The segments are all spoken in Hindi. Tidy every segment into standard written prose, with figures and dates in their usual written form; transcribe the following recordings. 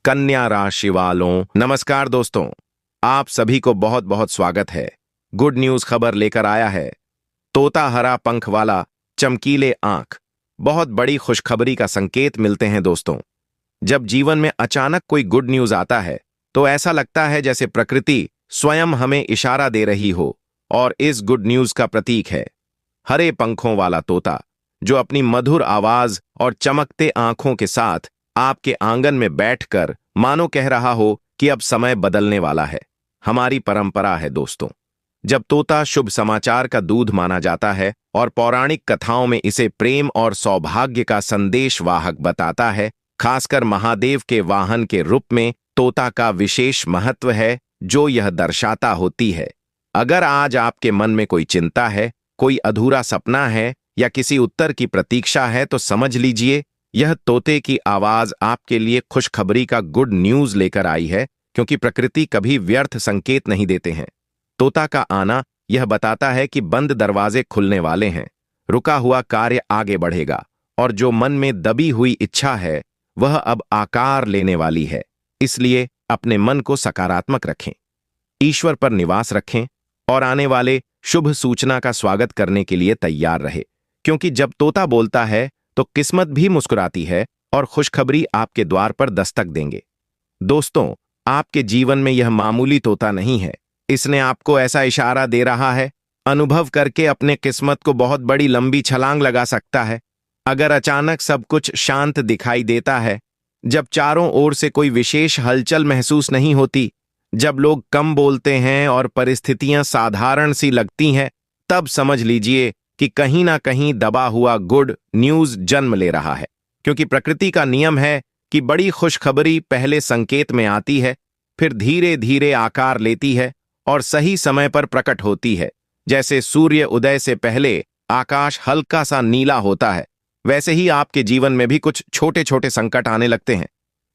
कन्या राशि वालों, नमस्कार दोस्तों। आप सभी को बहुत बहुत स्वागत है। गुड न्यूज खबर लेकर आया है तोता हरा पंख वाला चमकीले आंख। बहुत बड़ी खुशखबरी का संकेत मिलते हैं दोस्तों। जब जीवन में अचानक कोई गुड न्यूज आता है तो ऐसा लगता है जैसे प्रकृति स्वयं हमें इशारा दे रही हो, और इस गुड न्यूज का प्रतीक है हरे पंखों वाला तोता, जो अपनी मधुर आवाज और चमकते आंखों के साथ आपके आंगन में बैठकर मानो कह रहा हो कि अब समय बदलने वाला है। हमारी परंपरा है दोस्तों, जब तोता शुभ समाचार का दूध माना जाता है और पौराणिक कथाओं में इसे प्रेम और सौभाग्य का संदेश वाहक बताता है। खासकर महादेव के वाहन के रूप में तोता का विशेष महत्व है, जो यह दर्शाता होती है अगर आज आपके मन में कोई चिंता है, कोई अधूरा सपना है या किसी उत्तर की प्रतीक्षा है, तो समझ लीजिए यह तोते की आवाज आपके लिए खुशखबरी का गुड न्यूज लेकर आई है, क्योंकि प्रकृति कभी व्यर्थ संकेत नहीं देते हैं। तोता का आना यह बताता है कि बंद दरवाजे खुलने वाले हैं, रुका हुआ कार्य आगे बढ़ेगा और जो मन में दबी हुई इच्छा है वह अब आकार लेने वाली है। इसलिए अपने मन को सकारात्मक रखें, ईश्वर पर निवास रखें और आने वाले शुभ सूचना का स्वागत करने के लिए तैयार रहे, क्योंकि जब तोता बोलता है तो किस्मत भी मुस्कुराती है और खुशखबरी आपके द्वार पर दस्तक देंगे। दोस्तों, आपके जीवन में यह मामूली तोता नहीं है, इसने आपको ऐसा इशारा दे रहा है अनुभव करके अपने किस्मत को बहुत बड़ी लंबी छलांग लगा सकता है। अगर अचानक सब कुछ शांत दिखाई देता है, जब चारों ओर से कोई विशेष हलचल महसूस नहीं होती, जब लोग कम बोलते हैं और परिस्थितियां साधारण सी लगती हैं, तब समझ लीजिए कि कहीं ना कहीं दबा हुआ गुड न्यूज जन्म ले रहा है। क्योंकि प्रकृति का नियम है कि बड़ी खुशखबरी पहले संकेत में आती है, फिर धीरे धीरे आकार लेती है और सही समय पर प्रकट होती है। जैसे सूर्य उदय से पहले आकाश हल्का सा नीला होता है, वैसे ही आपके जीवन में भी कुछ छोटे छोटे संकट आने लगते हैं।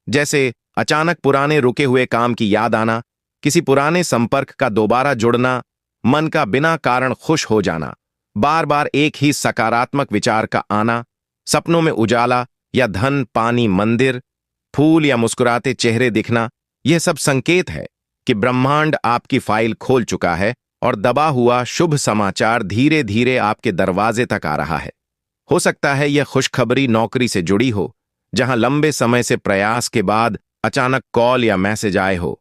जैसे अचानक पुराने रुके हुए काम की याद आना, किसी पुराने संपर्क का दोबारा जुड़ना, मन का बिना कारण खुश हो जाना, बार बार एक ही सकारात्मक विचार का आना, सपनों में उजाला या धन, पानी, मंदिर, फूल या मुस्कुराते चेहरे दिखना। यह सब संकेत है कि ब्रह्मांड आपकी फाइल खोल चुका है और दबा हुआ शुभ समाचार धीरे धीरे आपके दरवाजे तक आ रहा है। हो सकता है यह खुशखबरी नौकरी से जुड़ी हो, जहां लंबे समय से प्रयास के बाद अचानक कॉल या मैसेज आए हो।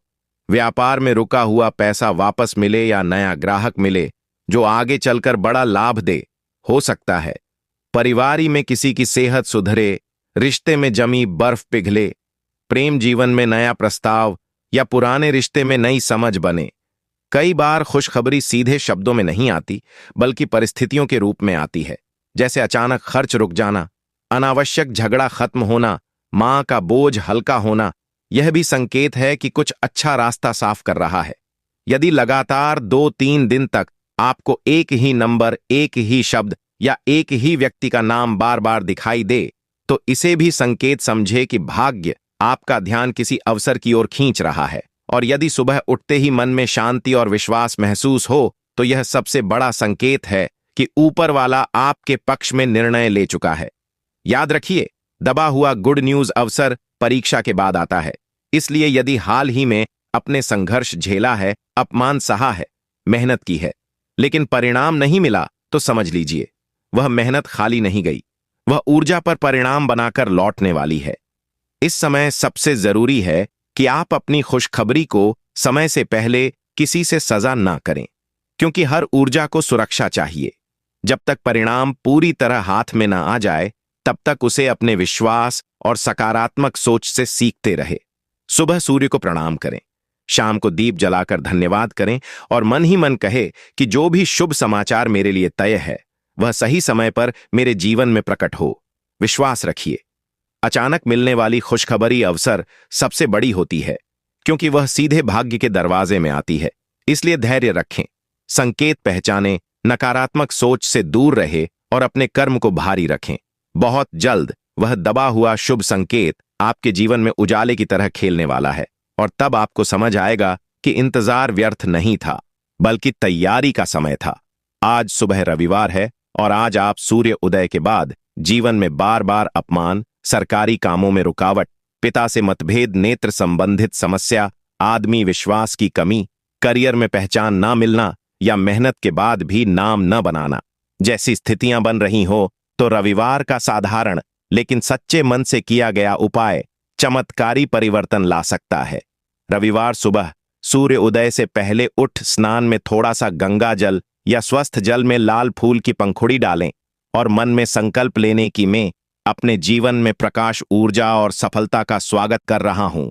व्यापार में रुका हुआ पैसा वापस मिले या नया ग्राहक मिले जो आगे चलकर बड़ा लाभ दे। हो सकता है परिवार में किसी की सेहत सुधरे, रिश्ते में जमी बर्फ पिघले, प्रेम जीवन में नया प्रस्ताव या पुराने रिश्ते में नई समझ बने। कई बार खुशखबरी सीधे शब्दों में नहीं आती, बल्कि परिस्थितियों के रूप में आती है। जैसे अचानक खर्च रुक जाना, अनावश्यक झगड़ा खत्म होना, मां का बोझ हल्का होना। यह भी संकेत है कि कुछ अच्छा रास्ता साफ कर रहा है। यदि लगातार 2-3 दिन तक आपको एक ही नंबर, एक ही शब्द या एक ही व्यक्ति का नाम बार बार दिखाई दे, तो इसे भी संकेत समझे कि भाग्य आपका ध्यान किसी अवसर की ओर खींच रहा है। और यदि सुबह उठते ही मन में शांति और विश्वास महसूस हो, तो यह सबसे बड़ा संकेत है कि ऊपर वाला आपके पक्ष में निर्णय ले चुका है। याद रखिए, दबा हुआ गुड न्यूज अवसर परीक्षा के बाद आता है। इसलिए यदि हाल ही में अपने संघर्ष झेला है, अपमान सहा है, मेहनत की है, लेकिन परिणाम नहीं मिला, तो समझ लीजिए वह मेहनत खाली नहीं गई, वह ऊर्जा पर परिणाम बनाकर लौटने वाली है। इस समय सबसे जरूरी है कि आप अपनी खुशखबरी को समय से पहले किसी से सजा ना करें, क्योंकि हर ऊर्जा को सुरक्षा चाहिए। जब तक परिणाम पूरी तरह हाथ में ना आ जाए, तब तक उसे अपने विश्वास और सकारात्मक सोच से सीखते रहे। सुबह सूर्य को प्रणाम करें, शाम को दीप जलाकर धन्यवाद करें और मन ही मन कहे कि जो भी शुभ समाचार मेरे लिए तय है वह सही समय पर मेरे जीवन में प्रकट हो। विश्वास रखिए, अचानक मिलने वाली खुशखबरी अवसर सबसे बड़ी होती है, क्योंकि वह सीधे भाग्य के दरवाजे में आती है। इसलिए धैर्य रखें, संकेत पहचानें, नकारात्मक सोच से दूर रहे और अपने कर्म को भारी रखें। बहुत जल्द वह दबा हुआ शुभ संकेत आपके जीवन में उजाले की तरह खेलने वाला है, और तब आपको समझ आएगा कि इंतजार व्यर्थ नहीं था, बल्कि तैयारी का समय था। आज सुबह रविवार है और आज आप सूर्य उदय के बाद जीवन में बार बार अपमान, सरकारी कामों में रुकावट पिता से मतभेद, नेत्र संबंधित समस्या, आदमी विश्वास की कमी, करियर में पहचान ना मिलना या मेहनत के बाद भी नाम न बनाना जैसी स्थितियां बन रही हो तो रविवार का साधारण लेकिन सच्चे मन से किया गया उपाय चमत्कारी परिवर्तन ला सकता है। रविवार सुबह सूर्य उदय से पहले उठ स्नान में थोड़ा सा गंगा जल या स्वस्थ जल में लाल फूल की पंखुड़ी डालें और मन में संकल्प लेने की मैं अपने जीवन में प्रकाश, ऊर्जा और सफलता का स्वागत कर रहा हूं।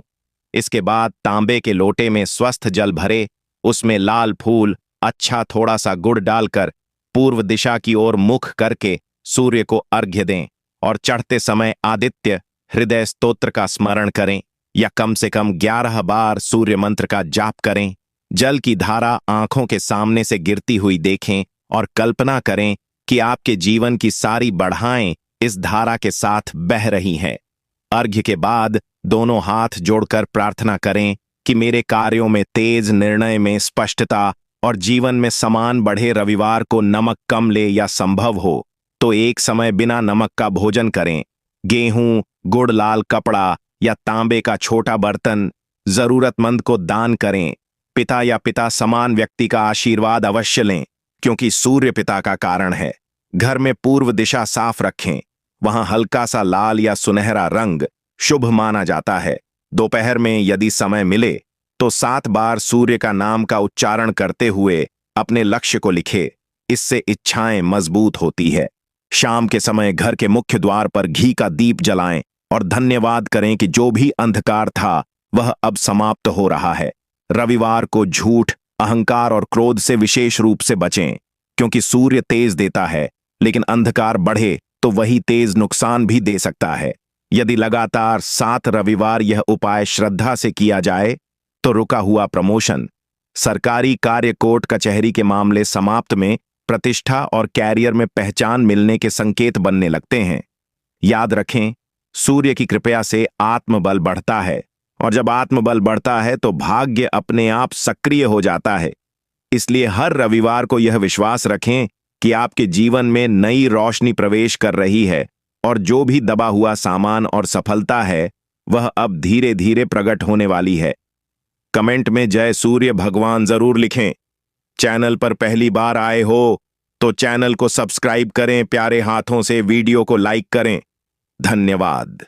इसके बाद तांबे के लोटे में स्वस्थ जल भरे, उसमें लाल फूल, अच्छा थोड़ा सा गुड़ डालकर पूर्व दिशा की ओर मुख करके सूर्य को अर्घ्य दें और चढ़ते समय आदित्य हृदय स्तोत्र का स्मरण करें या कम से कम 11 बार सूर्य मंत्र का जाप करें। जल की धारा आंखों के सामने से गिरती हुई देखें और कल्पना करें कि आपके जीवन की सारी बढ़ाएं इस धारा के साथ बह रही हैं। अर्घ्य के बाद दोनों हाथ जोड़कर प्रार्थना करें कि मेरे कार्यों में तेज, निर्णय में स्पष्टता और जीवन में सम्मान बढ़े। रविवार को नमक कम ले या संभव हो तो एक समय बिना नमक का भोजन करें। गेहूं, गुड़, लाल कपड़ा या तांबे का छोटा बर्तन जरूरतमंद को दान करें। पिता या पिता समान व्यक्ति का आशीर्वाद अवश्य लें क्योंकि सूर्य पिता का कारण है। घर में पूर्व दिशा साफ रखें, वहां हल्का सा लाल या सुनहरा रंग शुभ माना जाता है। दोपहर में यदि समय मिले तो 7 बार सूर्य का नाम का उच्चारण करते हुए अपने लक्ष्य को लिखे, इससे इच्छाएं मजबूत होती है। शाम के समय घर के मुख्य द्वार पर घी का दीप जलाएं और धन्यवाद करें कि जो भी अंधकार था वह अब समाप्त हो रहा है। रविवार को झूठ, अहंकार और क्रोध से विशेष रूप से बचें क्योंकि सूर्य तेज देता है लेकिन अंधकार बढ़े तो वही तेज नुकसान भी दे सकता है। यदि लगातार 7 रविवार यह उपाय श्रद्धा से किया जाए तो रुका हुआ प्रमोशन, सरकारी कार्य, कोर्ट कचहरी के मामले समाप्त में प्रतिष्ठा और कैरियर में पहचान मिलने के संकेत बनने लगते हैं। याद रखें, सूर्य की कृपा से आत्मबल बढ़ता है और जब आत्मबल बढ़ता है तो भाग्य अपने आप सक्रिय हो जाता है। इसलिए हर रविवार को यह विश्वास रखें कि आपके जीवन में नई रोशनी प्रवेश कर रही है और जो भी दबा हुआ सामान और सफलता है वह अब धीरे धीरे प्रकट होने वाली है। कमेंट में जय सूर्य भगवान जरूर लिखें। चैनल पर पहली बार आए हो तो चैनल को सब्सक्राइब करें, प्यारे हाथों से वीडियो को लाइक करें। धन्यवाद।